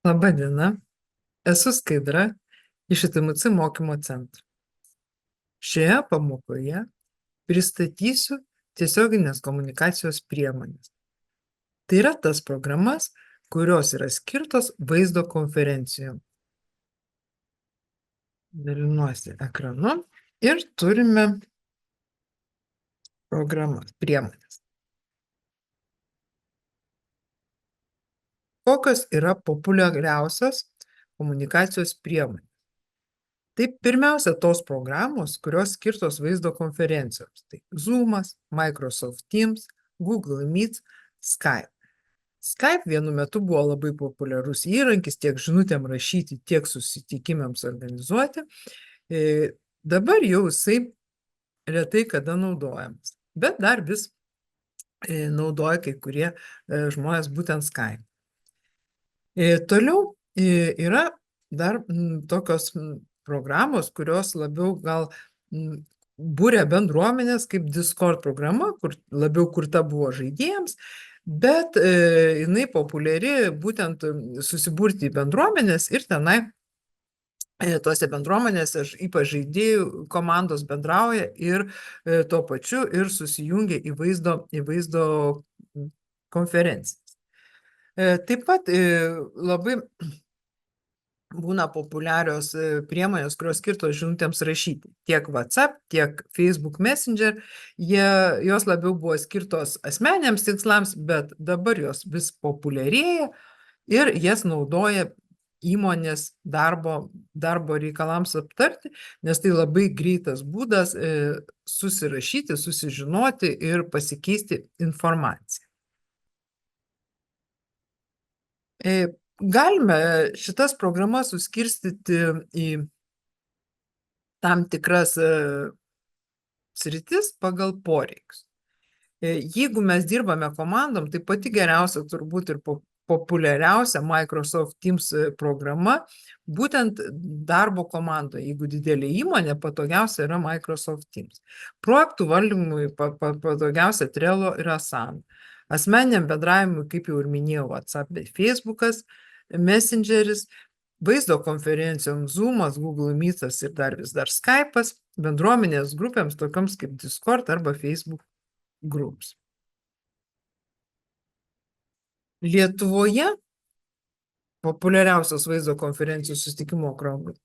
Labą dieną, esu Skaidra iš ITMC mokymo centro. Šioje pamokoje pristatysiu tiesioginės komunikacijos priemonės. Tai yra tas programas, kurios yra skirtos vaizdo konferencijom. Dalinuosi ekranu ir turime programas, priemonės. Kokios yra populiariausios komunikacijos priemonės? Tai pirmiausia tos programos, kurios skirtos vaizdo konferencijoms. Tai Zoom'as, Microsoft Teams, Google Meet, Skype. Skype vienu metu buvo labai populiarus įrankis tiek žinutėm rašyti, tiek susitikimams organizuoti. Dabar jau jisai retai kada naudojamas, bet dar vis naudoja kai kurie žmonės būtent Skype. Toliau yra dar tokios programos, kurios labiau gal būrė bendruomenės, kaip Discord programa, kur labiau kurta buvo žaidėjams, bet jinai populiari būtent susiburti į bendruomenės ir tenai tose bendruomenėse ypač žaidėjų komandos bendrauja ir tuo pačiu ir susijungia į vaizdo konferencijas. Taip pat labai būna populiarios priemonės, kurios skirtos žinutėms rašyti. Tiek WhatsApp, tiek Facebook Messenger, jos labiau buvo skirtos asmeniniams tikslams, bet dabar jos vis populiarėja ir jas naudoja įmonės darbo reikalams aptarti, nes tai labai greitas būdas susirašyti, susižinoti ir pasikeisti informaciją. Galime šitas programas suskirstyti į tam tikras sritis pagal poreikius. Jeigu mes dirbame komandom, tai pati geriausia turbūt ir populiariausia Microsoft Teams programa, būtent darbo komandoje. Jeigu didelė įmonė, patogiausia yra Microsoft Teams. Projektų valdymui patogiausia Trello ir Asana. Asmeniniam bendravimui, kaip jau ir minėjau, WhatsApp bei Facebookas, Messengeris, vaizdo konferencijoms Zoom'as, Google Meet'as ir dar Skype'as, bendruomenės grupėms tokiams kaip Discord arba Facebook Groups. Lietuvoje populiariausios vaizdo konferencijų susitikimo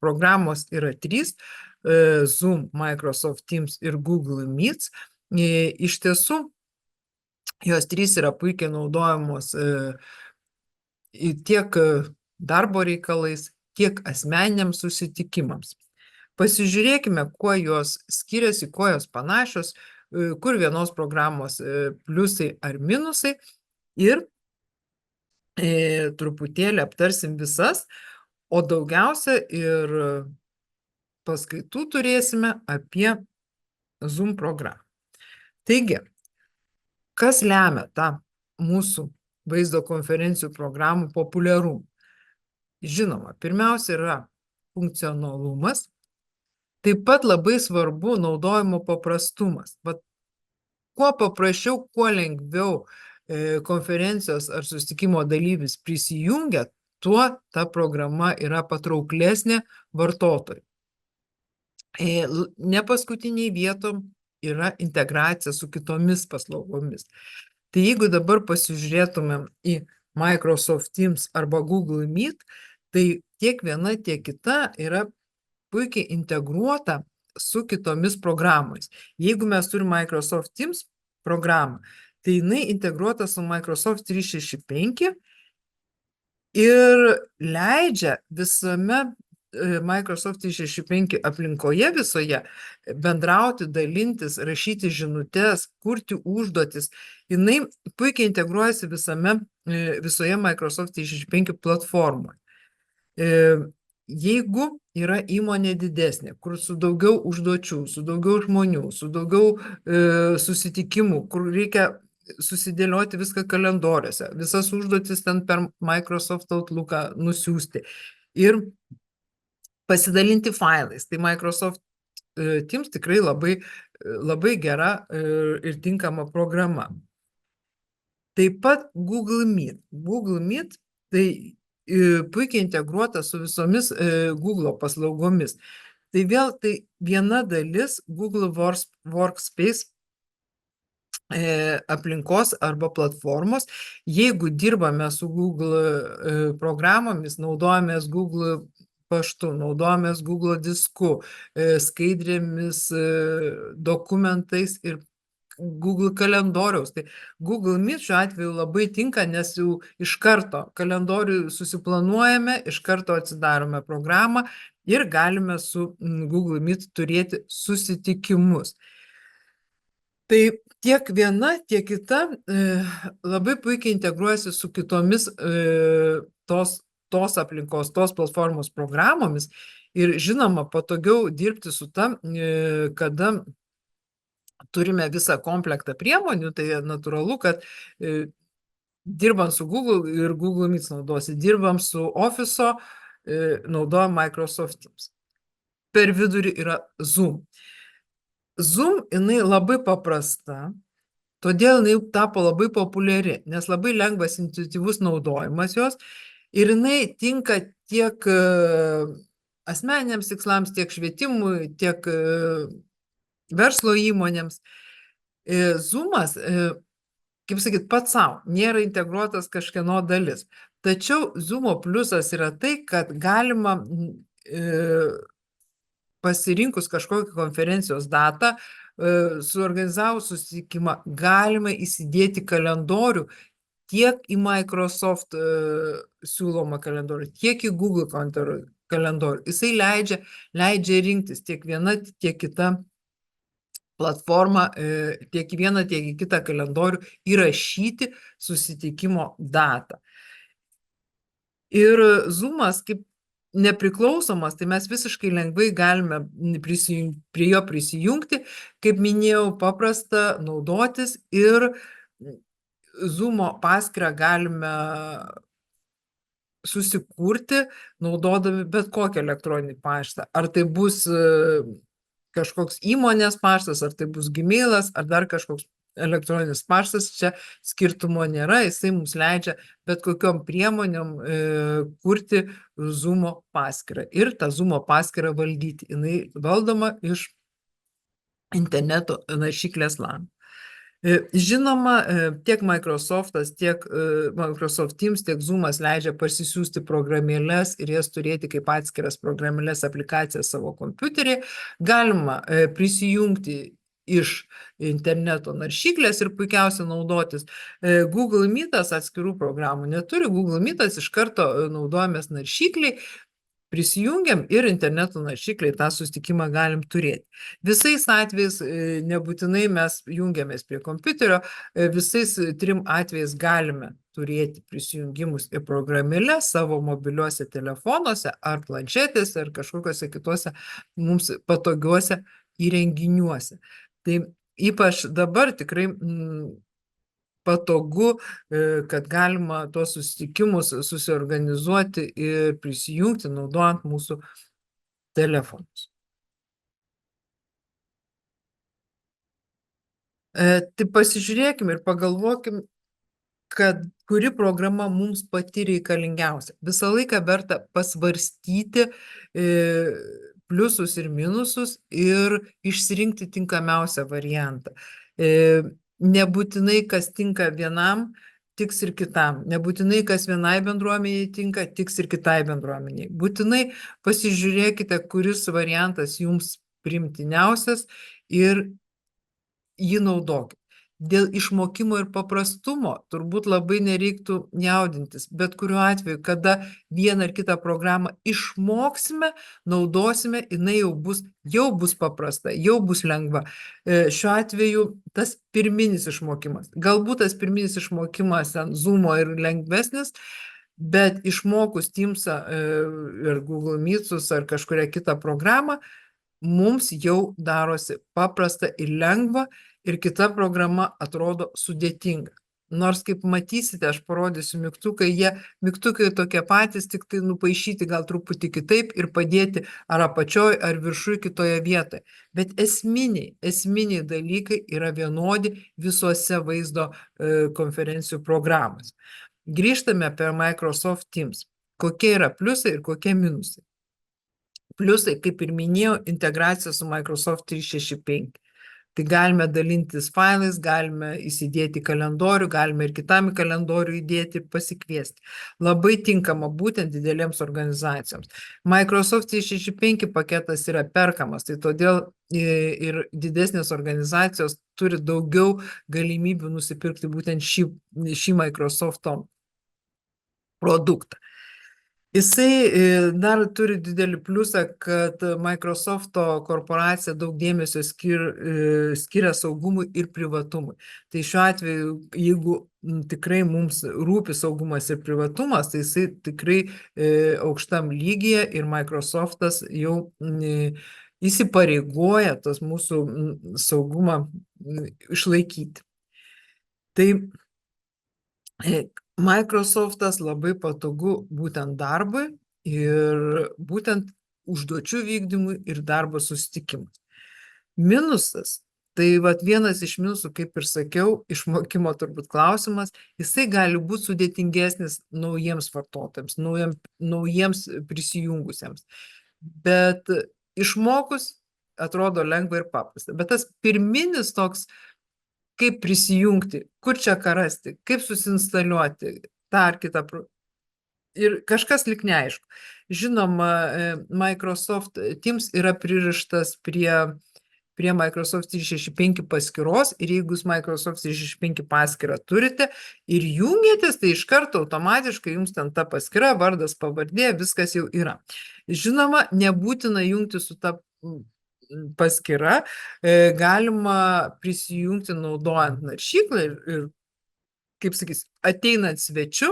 programos yra 3 – Zoom, Microsoft Teams ir Google Meets. Iš tiesų, jos 3 yra puikiai naudojamos tiek darbo reikalais, tiek asmeniniams susitikimams. Pasižiūrėkime, kuo jos skiriasi, kuo jos panašios, kur vienos programos pliusai ar minusai ir truputėlį aptarsim visas, o daugiausia ir paskaitų turėsime apie Zoom programą. Taigi, kas lemia tą mūsų vaizdo konferencijų programų populiarumą? Žinoma, pirmiausia yra funkcionalumas, taip pat labai svarbu naudojimo paprastumas. Kuo paprasčiau, kuo lengviau konferencijos ar susitikimo dalyvis prisijungia, tuo ta programa yra patrauklesnė vartotojui. Ne paskutiniai vietom yra integracija su kitomis paslaugomis. Tai jeigu dabar pasižiūrėtumėm į Microsoft Teams arba Google Meet, tai tiek viena, tiek kita yra puikiai integruota su kitomis programomis. Jeigu mes turime Microsoft Teams programą, tai jinai integruota su Microsoft 365 ir leidžia visame Microsoft 365 aplinkoje visoje bendrauti, dalintis, rašyti žinutes, kurti užduotis. Jinai puikiai integruojasi visoje Microsoft 365 platformoje. Jeigu yra įmonė didesnė, kur su daugiau užduočių, su daugiau žmonių, su daugiau susitikimų, kur reikia susidėlioti viską kalendoriuose, visas užduotis ten per Microsoft Outlook'ą nusiųsti ir pasidalinti failais. Tai Microsoft Teams tikrai labai gera ir tinkama programa. Taip pat Google Meet. Google Meet tai puikiai integruota su visomis Google paslaugomis. Tai vėl tai viena dalis Google Workspace aplinkos arba platformos. Jeigu dirbame su Google programomis, naudojamės Google paštu, naudojamės Google disku, skaidrėmis, dokumentais ir Google kalendoriaus. Tai Google Meet šiuo atveju labai tinka, nes jau iš karto kalendorių susiplanuojame, iš karto atsidarome programą ir galime su Google Meet turėti susitikimus. Tai tiek viena, tiek kita labai puikiai integruojasi su kitomis tos aplinkos, tos platformos programomis ir žinoma, patogiau dirbti su tam, kada turime visą komplektą priemonių, tai natūralu, kad dirbant su Google ir Google Meet naudosi, dirbam su Office, naudojam Microsoft Teams. Per vidurį yra Zoom. Zoom, jinai labai paprasta, todėl jinai tapo labai populiari, nes labai lengvas, intuityvus naudojimas jos ir jinai tinka tiek asmeniniams tikslams, tiek švietimui, tiek verslo įmonėms. Zoomas, kaip sakyt, pats savo, nėra integruotas kažkieno dalis. Tačiau Zoomo pliusas yra tai, kad galima pasirinkus kažkokią konferencijos datą, suorganizavus susitikimą, galima įsidėti kalendorių tiek į Microsoft siūlomą kalendorių, tiek į Google kalendorių. Jisai leidžia rinktis tiek viena, tiek kita platforma, tiek į vieną, tiek į kitą kalendorių įrašyti susitikimo datą. Ir Zoomas kaip nepriklausomas, tai mes visiškai lengvai galime prie jo prisijungti, kaip minėjau, paprasta naudotis ir Zoomo paskyrą galime susikurti, naudodami bet kokį elektroninį paštą. Ar tai bus kažkoks įmonės paštas, ar tai bus Gmailas, ar dar kažkoks elektroninis paštas, čia skirtumo nėra, jisai mums leidžia bet kokiom priemonėm kurti Zoomo paskyrą ir tą Zoomo paskyrą valdyti. Jinai valdoma iš interneto naršyklės lango. Žinoma, tiek Microsoftas, tiek Microsoft Teams, tiek Zoomas leidžia parsisiųsti programėlės ir jas turėti kaip atskiras programėlės aplikacijas savo kompiuterį. Galima prisijungti iš interneto naršyklės ir puikiausiai naudotis. Google Meetas atskirų programų neturi, Google Meetas iš karto naudojamės naršykliai, prisijungiam ir interneto naršyklėj tą susitikimą galim turėti. Visais atvejais nebūtinai mes jungiamės prie kompiuterio, visais 3 atvejais galime turėti prisijungimus į programėlę savo mobiliuose telefonuose ar planšetėse ar kažkokiuose kituose mums patogiuose įrenginiuose. Tai ypač dabar tikrai patogu, kad galima tuos susitikimus susiorganizuoti ir prisijungti, naudojant mūsų telefonus. Tai pasižiūrėkim ir pagalvokim, kad kuri programa mums pati reikalingiausia. Visą laiką verta pasvarstyti pliusus ir minusus ir išsirinkti tinkamiausią variantą. Nebūtinai, kas tinka vienam, tiks ir kitam. Nebūtinai, kas vienai bendruomeniai tinka, tiks ir kitai bendruomeniai. Būtinai pasižiūrėkite, kuris variantas jums priimtiniausias ir jį naudokite. Dėl išmokimo ir paprastumo turbūt labai nereiktų jaudintis, bet kuriuo atveju, kada vieną ar kitą programą išmoksime, naudosime, jinai jau bus paprasta, jau bus lengva. Šiuo atveju tas pirminis išmokimas. Galbūt tas pirminis išmokimas Zoomo ir lengvesnis, bet išmokus Teamsą ir Google Meetsus ar kažkurią kitą programą, mums jau darosi paprasta ir lengva ir kita programa atrodo sudėtinga. Nors, kaip matysite, aš parodysiu mygtukai tokie patys, tik tai nupaišyti gal truputį kitaip ir padėti ar apačioj, ar viršui kitoje vietoje. Bet esminiai dalykai yra vienodi visuose vaizdo konferencijų programose. Grįžtame apie Microsoft Teams. kokie yra pliusai ir kokie minusai. Pliusai, kaip ir minėjau, integracija su Microsoft 365. Tai galime dalintis failais, galime įsidėti kalendorių, galime ir kitam į kalendorių įdėti ir pasikviesti. Labai tinkama būtent didelėms organizacijoms. Microsoft 365 paketas yra perkamas, tai todėl ir didesnės organizacijos turi daugiau galimybių nusipirkti būtent šį Microsoft'o produktą. Jisai dar turi didelį pliusą, kad Microsoft'o korporacija daug dėmesio skiria saugumui ir privatumui. Tai šiuo atveju, jeigu tikrai mums rūpi saugumas ir privatumas, tai jisai tikrai aukštam lygyje ir Microsoft'as jau įsipareigoja tas mūsų saugumą išlaikyti. Tai Microsoft'as labai patogu būtent darbui ir būtent užduočių vykdymui ir darbo susitikimui. Minusas, tai vienas iš minusų, kaip ir sakiau, išmokymo turbūt klausimas, jisai gali būti sudėtingesnis naujiems vartotojams, naujiems prisijungusiems. Bet išmokus atrodo lengva ir paprasta. Bet tas pirminis toks, kaip prisijungti, kur čia ką rasti, kaip susinstaliuoti tą ar kitą. Ir kažkas lyg neaišku. Žinoma, Microsoft Teams yra pririštas prie Microsoft 365 paskyros ir jeigu jūs Microsoft 365 paskyrą turite ir jungiatės, tai iš karto automatiškai jums ten ta paskyra, vardas, pavardė, viskas jau yra. Žinoma, nebūtina jungti su ta paskyra, galima prisijungti naudojant naršyklą ir kaip sakys, ateinant svečiu,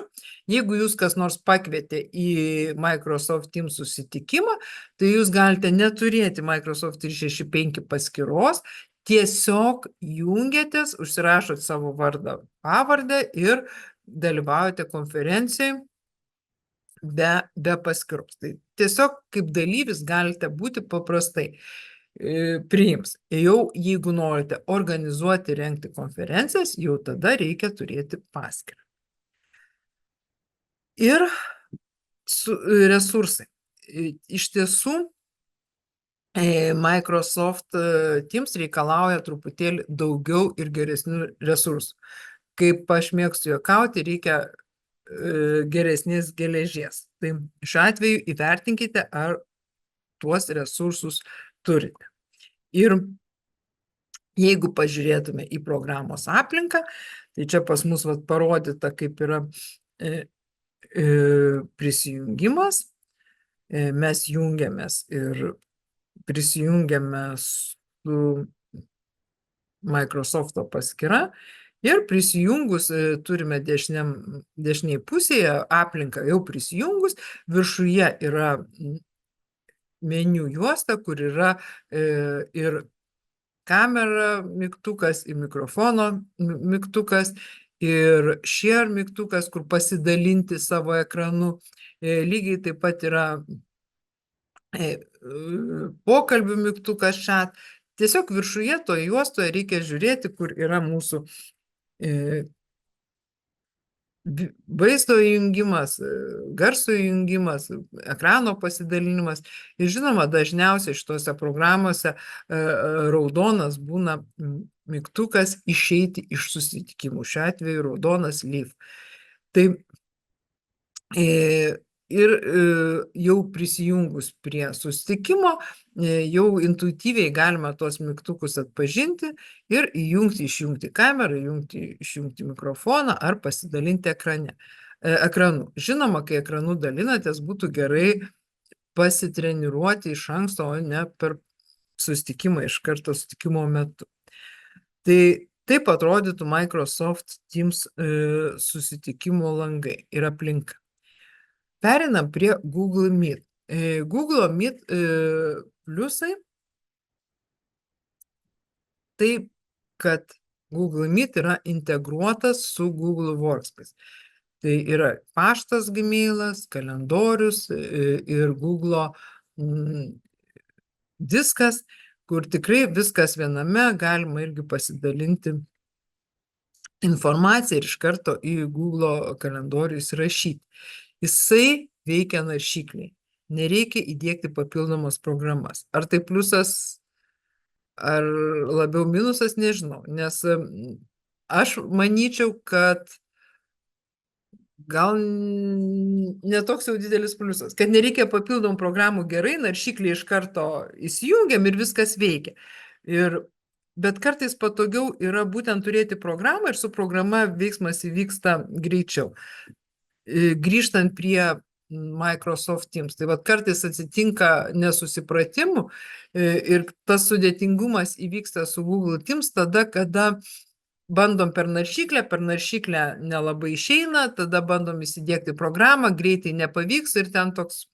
jeigu jūs kas nors pakvietė į Microsoft Teams susitikimą, tai jūs galite neturėti Microsoft 365 paskyros, tiesiog jungiatės, užsirašot savo vardą, pavardę ir dalyvaujate konferencijai be paskyros. Tai tiesiog kaip dalyvis galite būti paprastai priims. Jau jeigu norite organizuoti, rengti konferencijas, jau tada reikia turėti paskyrą. Ir resursai. Iš tiesų, Microsoft Teams reikalauja truputėlį daugiau ir geresnių resursų. Kaip aš mėgstu juokauti, reikia geresnės geležies. Tai šiuo atveju įvertinkite, ar tuos resursus turite. Ir jeigu pažiūrėtume į programos aplinką, tai čia pas mus parodyta, kaip yra prisijungimas. Mes jungiamės ir prisijungiame su Microsoft'o paskyra ir prisijungus turime dešiniai pusėje aplinką jau prisijungus, viršuje yra meniu juosta, kur yra ir kamera mygtukas, ir mikrofono mygtukas, ir share mygtukas, kur pasidalinti savo ekranu. Lygiai taip pat yra pokalbių mygtukas chat. Tiesiog viršuje toje juostoje reikia žiūrėti, kur yra mūsų vaizdo įjungimas, garso įjungimas, ekrano pasidalinimas. Ir žinoma, dažniausiai šitose programuose raudonas būna mygtukas išeiti iš susitikimų. Šiuo atveju raudonas leave. Tai ir jau prisijungus prie susitikimo, jau intuityviai galima tuos mygtukus atpažinti ir įjungti, išjungti kamerą, išjungti mikrofoną ar pasidalinti ekranu. Žinoma, kai ekranu dalinatės, būtų gerai pasitreniruoti iš anksto, o ne per susitikimą iš karto susitikimo metu. Tai taip atrodytų Microsoft Teams susitikimo langai ir aplinka. Perinam prie Google Meet. Google Meet pliusai tai, kad Google Meet yra integruotas su Google Workspace. Tai yra paštas, Gmailas, kalendorius ir Google diskas, kur tikrai viskas viename, galima irgi pasidalinti informaciją ir iš karto į Google kalendorių įsirašyti. Jisai veikia naršykliai. Nereikia įdėkti papildomas programas. Ar tai pliusas, ar labiau minusas, nežinau. Nes aš manyčiau, kad gal netoks jau didelis pliusas, kad nereikia papildomų programų gerai, naršyklį iš karto įsijungiam ir viskas veikia. Bet kartais patogiau yra būtent turėti programą ir su programa veiksmas įvyksta greičiau. Grįžtant prie Microsoft Teams, tai vat kartais atsitinka nesusipratimų ir tas sudėtingumas įvyksta su Google Teams tada, kada bandom per naršyklę nelabai išeina, tada bandom įsidiegti programą, greitai nepavyks ir ten toks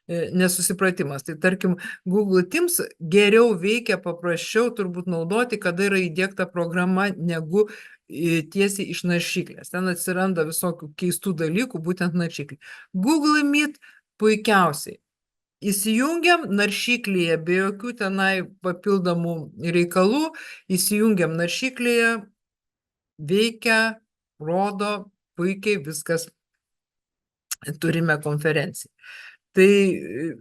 nesusipratimas. Tai tarkim, Google Teams geriau veikia, paprasčiau turbūt naudoti, kada yra įdiegta programa, negu tiesiai iš naršyklės. Ten atsiranda visokių keistų dalykų, būtent naršyklė. Google Meet puikiausiai. Įsijungiam naršyklėje, be jokių tenai papildomų reikalų, įsijungiam naršyklėje, veikia, rodo, puikiai viskas, turime konferenciją. Tai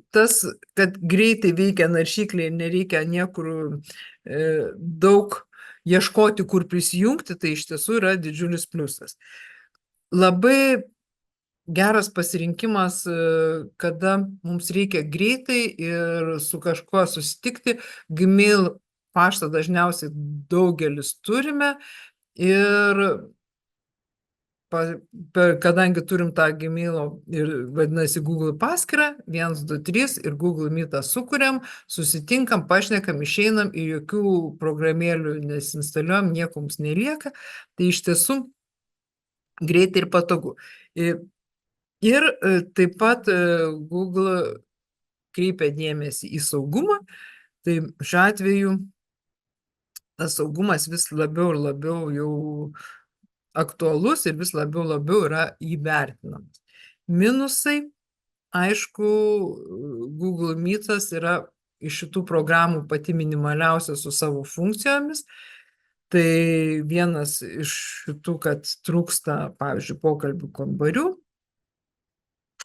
tas, kad greitai veikia naršyklė ir nereikia niekur daug ieškoti, kur prisijungti, tai iš tiesų yra didžiulis pliusas. Labai geras pasirinkimas, kada mums reikia greitai ir su kažkuo susitikti. Gmail paštą dažniausiai daugelis turime ir kadangi turim tą Gmail'o ir vadinasi Google paskyrą, 1, 2, 3 ir Google Meet'ą sukuriam, susitinkam, pašnekam, išeinam ir jokių programėlių nesinstaliuojam, nieko mums nelieka. Tai iš tiesų greitai ir patogu. Ir taip pat Google kreipia dėmesį į saugumą, tai šiuo atveju tas saugumas vis labiau ir labiau jau aktualus ir vis labiau yra įvertinamas. Minusai, aišku, Google Meet'as yra iš šitų programų pati minimaliausia su savo funkcijomis. Tai vienas iš šitų, kad trūksta, pavyzdžiui, pokalbių kambarių,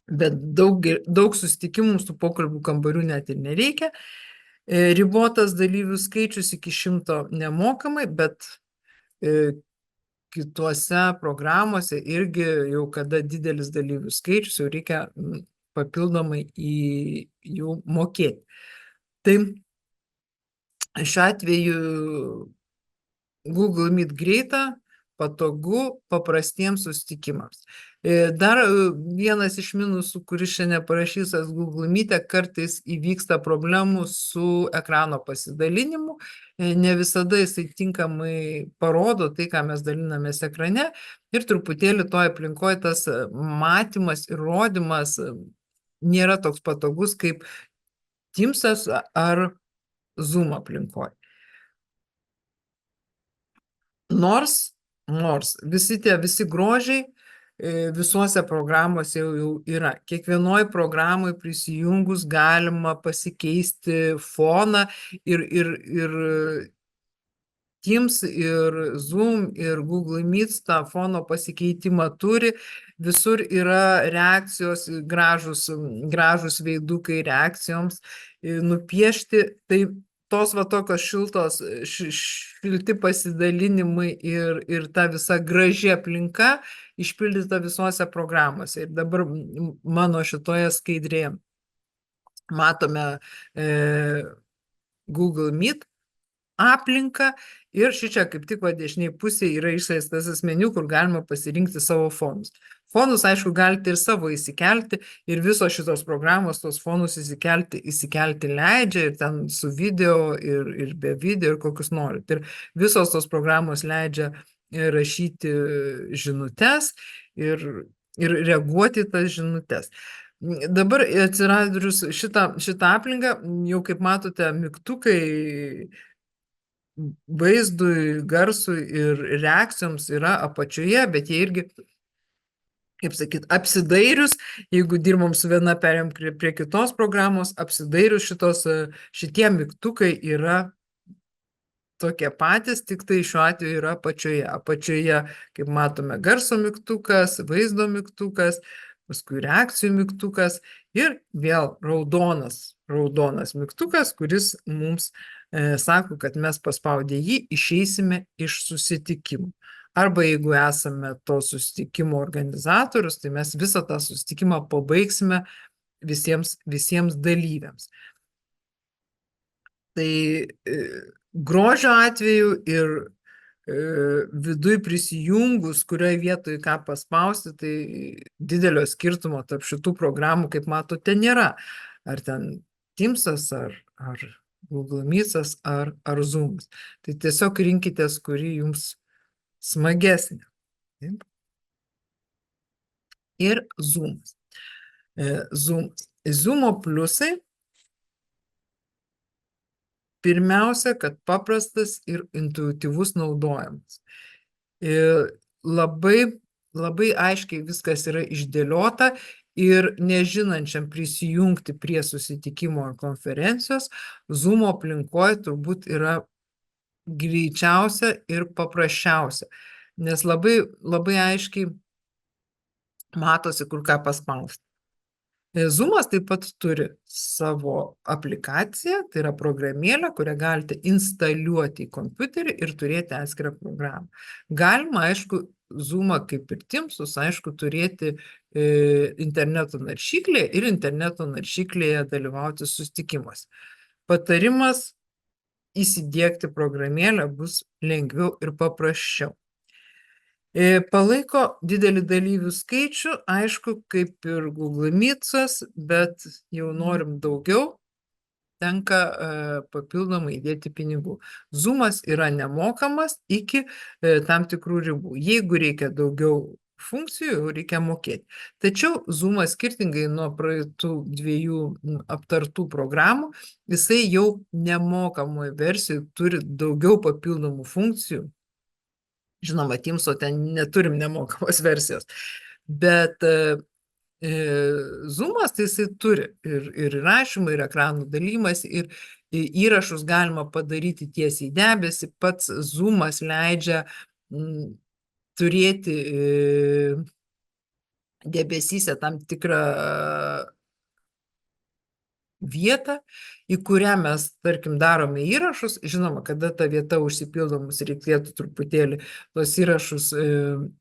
bet daug susitikimų su pokalbių kambarių net ir nereikia. Ribotas dalyvių skaičius iki 100 nemokamai, bet kituose programuose irgi jau kada didelis dalyvių skaičius, jau reikia papildomai į jų mokėti. Tai šiuo atveju Google Meet greita, patogu, paprastiems susitikimams. Dar vienas iš minusų, kuris šiandien parašytas Google Meet'e, kartais įvyksta problemų su ekrano pasidalinimu. Ne visada jisai tinkamai parodo tai, ką mes dalinamės ekrane, ir truputėlį toje aplinkoje tas matymas ir rodymas nėra toks patogus kaip Teams'as ar Zoom aplinkoje. Nors visi grožiai visuose programuose jau yra. Kiekvienoj programai prisijungus galima pasikeisti foną ir Teams, ir Zoom, ir Google Meet tą fono pasikeitimą turi. Visur yra reakcijos, gražus veidukai reakcijoms nupiešti. Tai tos va tokios šilti pasidalinimai ir ta visa graži aplinka išpildyta visuose programuose. Ir dabar mano šitoje skaidrėje matome Google Meet aplinką ir šičia kaip tik dešiniai pusėje yra išleistas meniu, kur galima pasirinkti savo fonus. Fonus, aišku, galite ir savo įsikelti ir visos šitos programos tos fonus įsikelti leidžia ir ten su video ir be video ir kokius norite. Ir visos tos programos leidžia rašyti žinutes ir reaguoti tas žinutes. Dabar atsiradus šitą aplinką, jau kaip matote, mygtukai vaizdui, garsui ir reakcijoms yra apačioje, bet jie irgi, kaip sakyt, apsidairius, jeigu dirbom su viena, perėjom prie kitos programos, apsidairius šitie mygtukai yra tokie patys, tik tai šiuo atveju yra apačioje. Apačioje, kaip matome, garso mygtukas, vaizdo mygtukas, paskui reakcijų mygtukas ir vėl raudonas mygtukas, kuris mums sako, kad mes paspaudę jį išeisime iš susitikimų. Arba jeigu esame to susitikimo organizatorius, tai mes visą tą susitikimą pabaigsime visiems dalyviams. Tai grožio atveju ir viduj prisijungus, kurioje vietoje ką paspausti, tai didelio skirtumo tarp šitų programų, kaip matote, nėra. Ar ten Teamsas, ar Google Meets'as, ar Zoom'as. Tai tiesiog rinkitės, kuri jums smagesnė. Taip. Ir Zoom'as. Zoom'o pliusai. Pirmiausia, kad paprastas ir intuityvus naudojimas. Labai aiškiai viskas yra išdėliota ir nežinančiam prisijungti prie susitikimo ar konferencijos, Zoom'o aplinkoje turbūt yra greičiausia ir paprasčiausia, nes labai aiškiai matosi, kur ką paspausti. Zoom'as taip pat turi savo aplikaciją, tai yra programėlę, kurią galite instaliuoti į kompiuterį ir turėti atskirą programą. Galima, aišku, Zoom'ą kaip ir Teams'us, aišku, turėti interneto naršyklėje ir interneto naršyklėje dalyvauti susitikimuose. Patarimas įsidiegti programėlę bus lengviau ir paprasčiau. Palaiko didelį dalyvių skaičių, aišku, kaip ir Google Meets'as, bet jau norim daugiau, tenka papildomai įdėti pinigų. Zoom'as yra nemokamas iki tam tikrų ribų. Jeigu reikia daugiau funkcijų, jau reikia mokėti. Tačiau Zoom'as skirtingai nuo praeitų dviejų aptartų programų, jisai jau nemokamoje versijoje turi daugiau papildomų funkcijų. Žinoma, Teams'o ten neturim nemokamos versijos, bet Zoom'as tai jisai turi ir įrašymą, ir ekranų dalymas, ir įrašus galima padaryti tiesiai į debesį. Pats Zoom'as leidžia turėti debesyse tam tikrą vietą, į kurią mes, tarkim, darome įrašus. Žinoma, kada ta vieta užsipildo, mums reikėtų truputėlį tos įrašus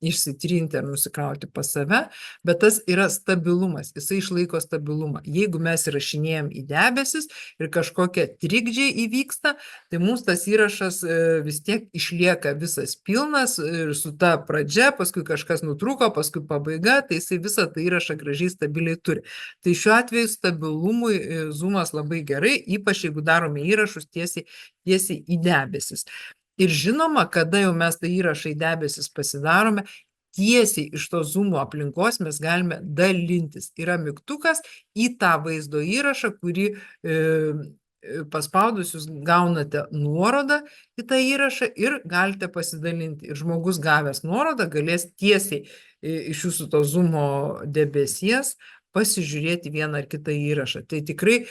išsitrinti ar nusikrauti pas save, bet tas yra stabilumas, jisai išlaiko stabilumą. Jeigu mes įrašinėjom į debesis ir kažkokie trikdžiai įvyksta, tai mums tas įrašas vis tiek išlieka visas pilnas ir su ta pradžia, paskui kažkas nutrūko, paskui pabaiga, tai jisai visą tą įrašą gražiai stabiliai turi. Tai šiuo atveju stabilumui Zoom'as labai gerai, ypač jeigu darome įrašus tiesiai į debesis. Ir žinoma, kada jau mes tą įrašą į debesis pasidarome, tiesiai iš to Zoom'o aplinkos mes galime dalintis. Yra mygtukas į tą vaizdo įrašą, kurį paspaudus jūs gaunate nuorodą į tą įrašą ir galite pasidalinti. Ir žmogus gavęs nuorodą galės tiesiai iš jūsų to Zoom'o debesies pasižiūrėti vieną ar kitą įrašą. Tai tikrai,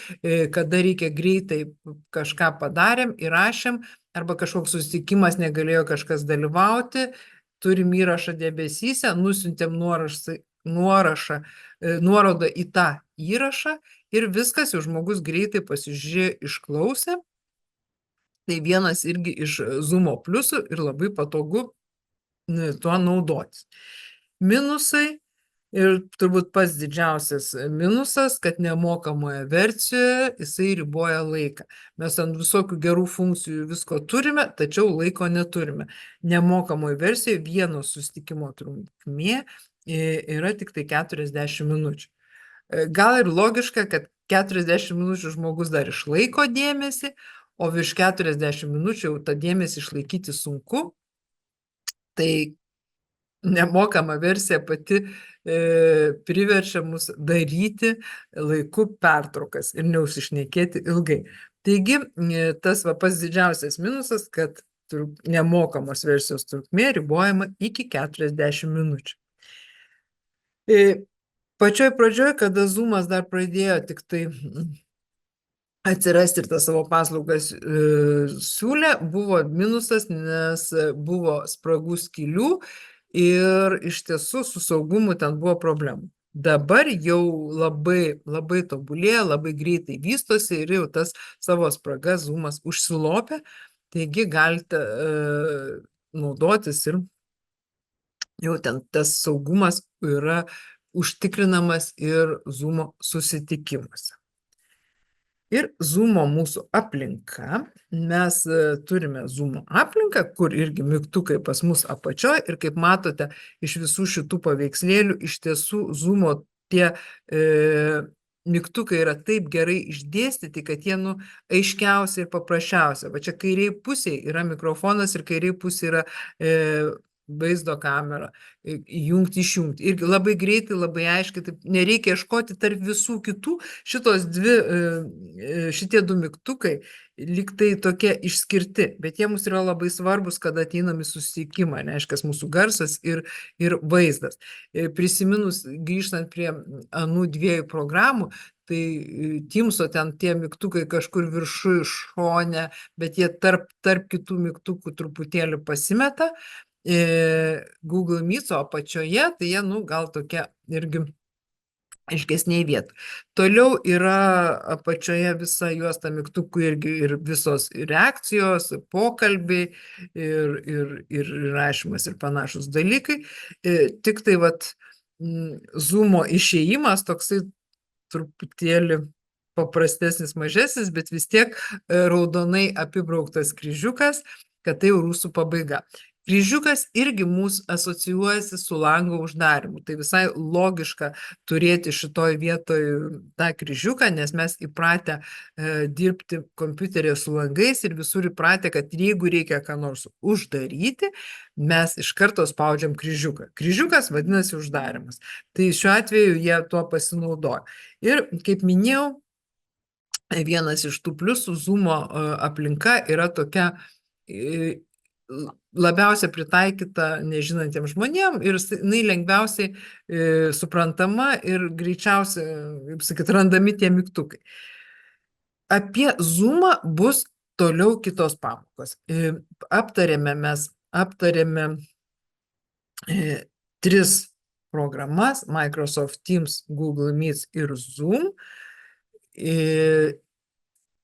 kada reikia greitai kažką padarėm, įrašėm, arba kažkoks susitikimas negalėjo kažkas dalyvauti, turim įrašą debesyse, nusiuntėm nuorodą į tą įrašą ir viskas, jau žmogus greitai pasižiūrėjo, išklausė. Tai vienas irgi iš Zoom'o pliusų ir labai patogu tuo naudotis. Minusai. Ir turbūt pats didžiausias minusas, kad nemokamoje versijoje jisai riboja laiką. Mes ant visokių gerų funkcijų visko turime, tačiau laiko neturime. Nemokamoje versijoje vieno susitikimo trukmė yra tik tai 40 minučių. Gal ir logiška, kad 40 minučių žmogus dar išlaiko dėmesį, o virš 40 minučių jau tą dėmesį išlaikyti sunku. Tai nemokama versija pati priverčia mus daryti laiku pertraukas ir neužsišnekėti ilgai. Taigi, tas pats didžiausias minusas, kad nemokamos versijos trukmė ribojama iki 40 minučių. Pačioj pradžioj, kada Zoom'as dar pradėjo tik tai atsirasti ir tas savo paslaugas siūlė, buvo minusas, nes buvo spragų skylių ir iš tiesų su saugumu ten buvo problemų. Dabar jau labai tobulėja, labai greitai vystosi ir jau tas savo spragas Zoomas užsilopia, taigi galite naudotis ir jau ten tas saugumas yra užtikrinamas ir Zoomo susitikimuose. Ir Zoomo mūsų aplinka. Mes turime Zoomo aplinką, kur irgi mygtukai pas mus apačioj ir kaip matote iš visų šitų paveikslėlių, iš tiesų Zoomo tie mygtukai yra taip gerai išdėstyti, kad jie aiškiausia ir paprasčiausia. Va čia kairiai pusėje yra mikrofonas ir kairiai pusėje yra vaizdo kamera, įjungti, išjungti. Irgi labai greitai, labai aiškiai, taip nereikia ieškoti tarp visų kitų. Šitie du mygtukai lyg tai tokie išskirti, bet jie mums yra labai svarbus, kada ateinam į susitikimą, reiškia mūsų garsas ir vaizdas. Prisiminus, grįžtant prie anų dviejų programų, tai Teamso ten tie mygtukai kažkur viršuj šone, bet jie tarp kitų mygtukų truputėlį pasimeta. Google Meet apačioje, tai jie, gal tokie irgi aiškesniai vietų. Toliau yra apačioje visa juosta mygtukų irgi ir visos reakcijos, pokalbiai ir rašymas ir panašus dalykai. Tik tai Zoomo išėjimas toksai truputėlį paprastesnis, mažesnis, bet vis tiek raudonai apibrauktas kryžiukas, kad tai jau rusų pabaiga. Kryžiukas irgi mūsų asocijuojasi su lango uždarimu. Tai visai logiška turėti šitoj vietoj tą kryžiuką, nes mes įpratę dirbti kompiuteryje su langais ir visur įpratę, kad jeigu reikia ką nors uždaryti, mes iš karto spaudžiam kryžiuką. Kryžiukas vadinasi uždarimas. Tai šiuo atveju jie tuo pasinaudoja. Ir kaip minėjau, vienas iš tų pliusų Zoomo aplinka yra tokia labiausiai pritaikyta nežinantiems žmonėms ir jinai lengviausiai suprantama ir greičiausiai, kaip sakyt, randami tie mygtukai. Apie Zoomą bus toliau kitos pamokos. Aptarėme 3 programas: Microsoft Teams, Google Meet ir Zoom.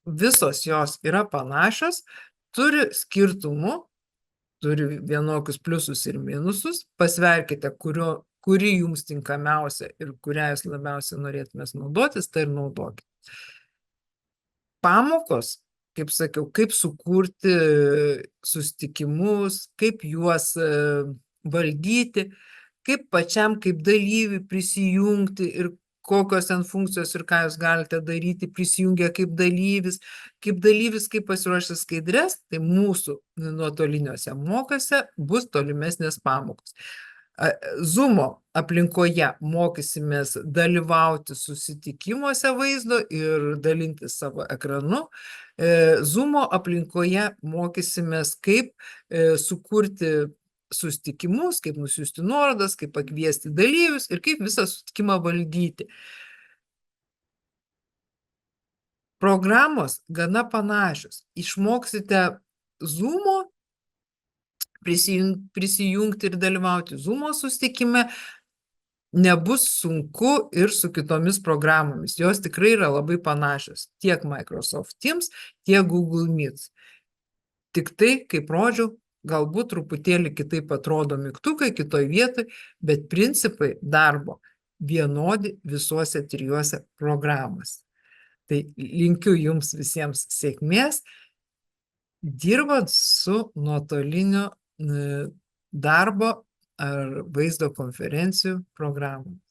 Visos jos yra panašios, turi skirtumų, turi vienokius pliusus ir minusus. Pasverkite, kuri jums tinkamiausia ir kurią jūs labiausiai norėtumės naudotis, tai ir naudokite. Pamokos, kaip sakiau, kaip sukurti susitikimus, kaip juos valdyti, kaip pačiam, kaip dalyviui prisijungti ir kokios ten funkcijos ir ką jūs galite daryti prisijungę kaip dalyvis, kaip pasiruošęs skaidres, tai mūsų nuotoliniuose mokymuose bus tolimesnės pamokos. Zoomo aplinkoje mokysimės dalyvauti susitikimuose vaizdo ir dalintis savo ekranu. Zoomo aplinkoje mokysimės, kaip sukurti susitikimus, kaip nusiųsti nuorodas, kaip pakviesti dalyvius ir kaip visą susitikimą valdyti. Programos gana panašios. Išmoksite Zoomo prisijungti ir dalyvauti Zoomo susitikime, nebus sunku ir su kitomis programomis. Jos tikrai yra labai panašios. Tiek Microsoft Teams, tiek Google Meet. Tik tai, kaip rodžiau, galbūt truputėlį kitaip atrodo mygtukai kitoj vietoj, bet principai darbo vienodi visuose 3 programuose. Tai linkiu jums visiems sėkmės, dirbant su nuotoliniu darbo ar vaizdo konferencijų programomis.